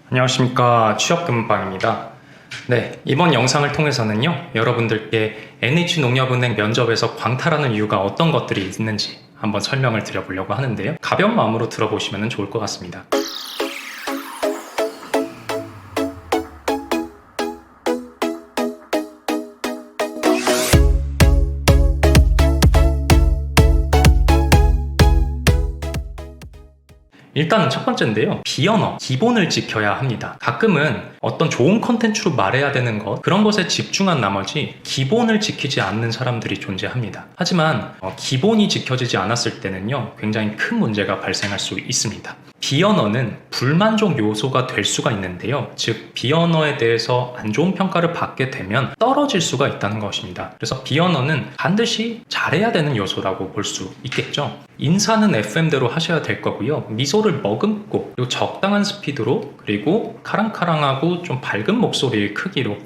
안녕하십니까. 취업금방입니다. 네, 이번 영상을 통해서는요, 여러분들께 NH농협은행 면접에서 광탈하는 이유가 어떤 것들이 있는지 한번 설명을 드려보려고 하는데요. 가벼운 마음으로 들어보시면 좋을 것 같습니다. 일단은 첫 번째인데요. 비언어, 기본을 지켜야 합니다. 가끔은 어떤 좋은 컨텐츠로 말해야 되는 것, 그런 것에 집중한 나머지 기본을 지키지 않는 사람들이 존재합니다. 하지만 기본이 지켜지지 않았을 때는요, 굉장히 큰 문제가 발생할 수 있습니다. 비언어는 불만족 요소가 될 수가 있는데요. 즉, 비언어에 대해서 안 좋은 평가를 받게 되면 떨어질 수가 있다는 것입니다. 그래서 비언어는 반드시 잘해야 되는 요소라고 볼 수 있겠죠. 인사는 FM대로 하셔야 될 거고요. 미소를 머금고, 그리고 적당한 스피드로, 그리고 카랑카랑하고 좀 밝은 목소리의 크기로,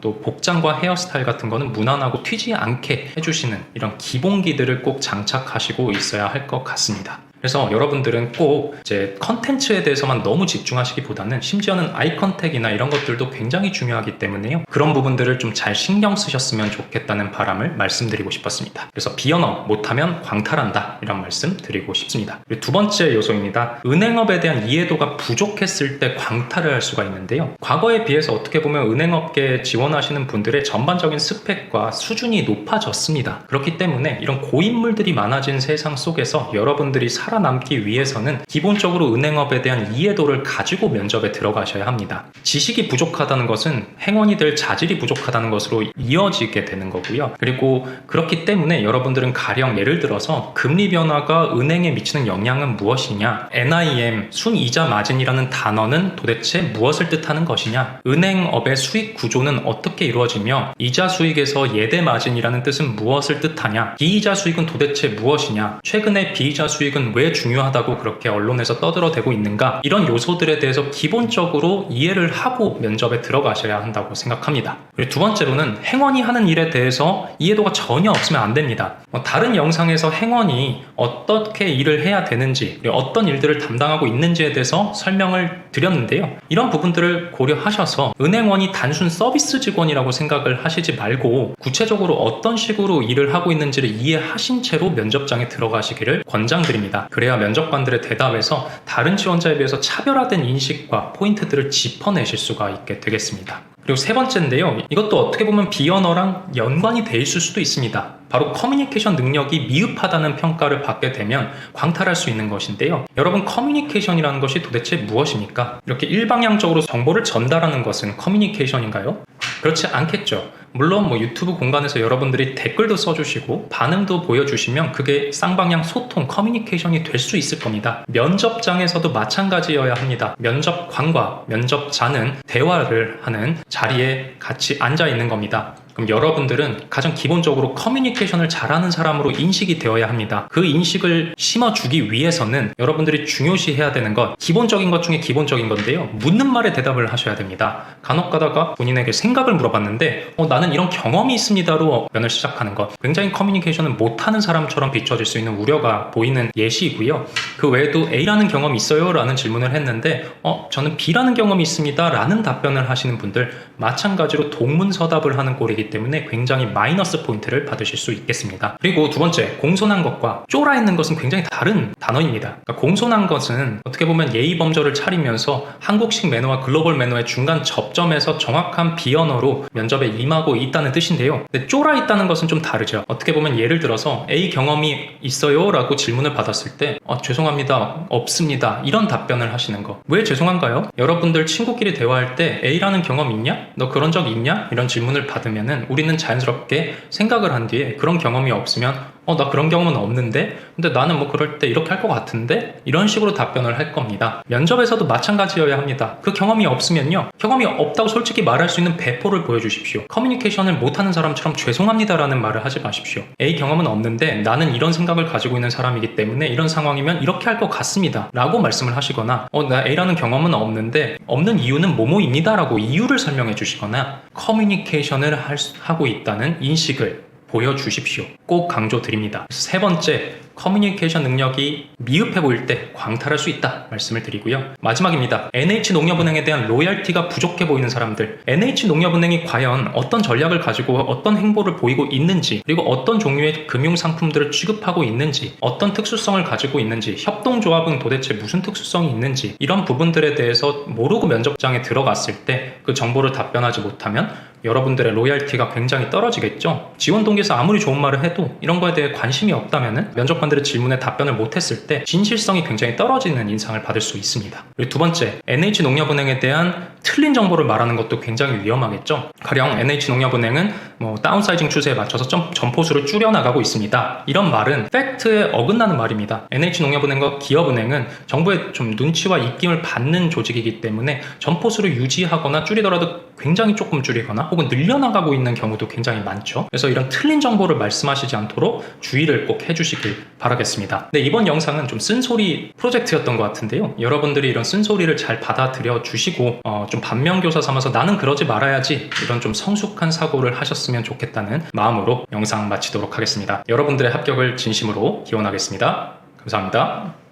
또 복장과 헤어스타일 같은 거는 무난하고 튀지 않게 해주시는 이런 기본기들을 꼭 장착하시고 있어야 할 것 같습니다. 그래서 여러분들은 꼭 이제 컨텐츠에 대해서만 너무 집중하시기보다는 심지어는 아이 컨택이나 이런 것들도 굉장히 중요하기 때문에요. 그런 부분들을 좀 잘 신경 쓰셨으면 좋겠다는 바람을 말씀드리고 싶었습니다. 그래서 비언어 못하면 광탈한다, 이런 말씀 드리고 싶습니다. 그리고 두 번째 요소입니다. 은행업에 대한 이해도가 부족했을 때 광탈을 할 수가 있는데요. 과거에 비해서 어떻게 보면 은행업계에 지원하시는 분들의 전반적인 스펙과 수준이 높아졌습니다. 그렇기 때문에 이런 고인물들이 많아진 세상 속에서 여러분들이 살아남기 위해서는 기본적으로 은행업에 대한 이해도를 가지고 면접에 들어가셔야 합니다. 지식이 부족하다는 것은 행원이 될 자질이 부족하다는 것으로 이어지게 되는 거고요. 그리고 그렇기 때문에 여러분들은 가령 예를 들어서 금리 변화가 은행에 미치는 영향은 무엇이냐, NIM, 순이자 마진이라는 단어는 도대체 무엇을 뜻하는 것이냐, 은행업의 수익 구조는 어떻게 이루어지며 이자 수익에서 예대 마진이라는 뜻은 무엇을 뜻하냐, 비이자 수익은 도대체 무엇이냐, 최근에 비이자 수익은 왜 중요하다고 그렇게 언론에서 떠들어대고 있는가, 이런 요소들에 대해서 기본적으로 이해를 하고 면접에 들어가셔야 한다고 생각합니다. 그리고 두 번째로는 행원이 하는 일에 대해서 이해도가 전혀 없으면 안 됩니다. 다른 영상에서 행원이 어떻게 일을 해야 되는지, 그리고 어떤 일들을 담당하고 있는지에 대해서 설명을 드렸는데요. 이런 부분들을 고려하셔서 은행원이 단순 서비스 직원이라고 생각을 하시지 말고 구체적으로 어떤 식으로 일을 하고 있는지를 이해하신 채로 면접장에 들어가시기를 권장드립니다. 그래야 면접관들의 대답에서 다른 지원자에 비해서 차별화된 인식과 포인트들을 짚어내실 수가 있게 되겠습니다. 그리고 세 번째인데요. 이것도 어떻게 보면 비언어랑 연관이 돼 있을 수도 있습니다. 바로 커뮤니케이션 능력이 미흡하다는 평가를 받게 되면 광탈할 수 있는 것인데요. 여러분, 커뮤니케이션이라는 것이 도대체 무엇입니까? 이렇게 일방향적으로 정보를 전달하는 것은 커뮤니케이션인가요? 그렇지 않겠죠. 물론 유튜브 공간에서 여러분들이 댓글도 써주시고 반응도 보여주시면 그게 쌍방향 소통, 커뮤니케이션이 될 수 있을 겁니다. 면접장에서도 마찬가지여야 합니다. 면접관과 면접자는 대화를 하는 자리에 같이 앉아 있는 겁니다. 그럼 여러분들은 가장 기본적으로 커뮤니케이션을 잘하는 사람으로 인식이 되어야 합니다. 그 인식을 심어주기 위해서는 여러분들이 중요시해야 되는 것, 기본적인 것 중에 기본적인 건데요. 묻는 말에 대답을 하셔야 됩니다. 간혹 가다가 본인에게 생각을 물어봤는데 나는 이런 경험이 있습니다로 면을 시작하는 것, 굉장히 커뮤니케이션을 못하는 사람처럼 비춰질 수 있는 우려가 보이는 예시이고요. 그 외에도 A라는 경험이 있어요? 라는 질문을 했는데 저는 B라는 경험이 있습니다 라는 답변을 하시는 분들, 마찬가지로 동문서답을 하는 꼴이기 때문에 굉장히 마이너스 포인트를 받으실 수 있겠습니다. 그리고 두 번째, 공손한 것과 쫄아 있는 것은 굉장히 다른 단어입니다. 그러니까 공손한 것은 어떻게 보면 예의 범절을 차리면서 한국식 매너와 글로벌 매너의 중간 접점에서 정확한 비언어로 면접에 임하고 있다는 뜻인데요. 근데 쫄아 있다는 것은 좀 다르죠. 어떻게 보면 예를 들어서 A 경험이 있어요? 라고 질문을 받았을 때 죄송합니다, 없습니다, 이런 답변을 하시는 거. 왜 죄송한가요? 여러분들 친구끼리 대화할 때 A라는 경험 있냐? 너 그런 적 있냐? 이런 질문을 받으면은 우리는 자연스럽게 생각을 한 뒤에 그런 경험이 없으면 나 그런 경험은 없는데, 근데 나는 그럴 때 이렇게 할 것 같은데, 이런 식으로 답변을 할 겁니다. 면접에서도 마찬가지여야 합니다. 그 경험이 없으면요, 경험이 없다고 솔직히 말할 수 있는 배포를 보여주십시오. 커뮤니케이션을 못하는 사람처럼 죄송합니다라는 말을 하지 마십시오. A 경험은 없는데 나는 이런 생각을 가지고 있는 사람이기 때문에 이런 상황이면 이렇게 할 것 같습니다 라고 말씀을 하시거나, 나 A라는 경험은 없는데 없는 이유는 뭐뭐입니다 라고 이유를 설명해 주시거나, 커뮤니케이션을 하고 있다는 인식을 보여주십시오. 꼭 강조드립니다. 세 번째, 커뮤니케이션 능력이 미흡해 보일 때 광탈할 수 있다 말씀을 드리고요. 마지막입니다. NH농협은행에 대한 로열티가 부족해 보이는 사람들, NH농협은행이 과연 어떤 전략을 가지고 어떤 행보를 보이고 있는지, 그리고 어떤 종류의 금융상품들을 취급하고 있는지, 어떤 특수성을 가지고 있는지, 협동조합은 도대체 무슨 특수성이 있는지, 이런 부분들에 대해서 모르고 면접장에 들어갔을 때 그 정보를 답변하지 못하면 여러분들의 로열티가 굉장히 떨어지겠죠. 지원 동기에서 아무리 좋은 말을 해도 이런 거에 대해 관심이 없다면 면접관들의 질문에 답변을 못했을 때 진실성이 굉장히 떨어지는 인상을 받을 수 있습니다. 그리고 두 번째, NH농협은행에 대한 틀린 정보를 말하는 것도 굉장히 위험하겠죠. 가령 NH농협은행은 다운사이징 추세에 맞춰서 점포수를 줄여나가고 있습니다. 이런 말은 팩트에 어긋나는 말입니다. NH농협은행과 기업은행은 정부의 좀 눈치와 입김을 받는 조직이기 때문에 점포수를 유지하거나 줄이더라도 굉장히 조금 줄이거나 혹은 늘려나가고 있는 경우도 굉장히 많죠. 그래서 이런 틀린 정보를 말씀하시지 않도록 주의를 꼭 해주시길 바라겠습니다. 네, 이번 영상은 좀 쓴소리 프로젝트였던 것 같은데요. 여러분들이 이런 쓴소리를 잘 받아들여 주시고 좀 반면교사 삼아서 나는 그러지 말아야지, 이런 좀 성숙한 사고를 하셨으면 좋겠다는 마음으로 영상 마치도록 하겠습니다. 여러분들의 합격을 진심으로 기원하겠습니다. 감사합니다.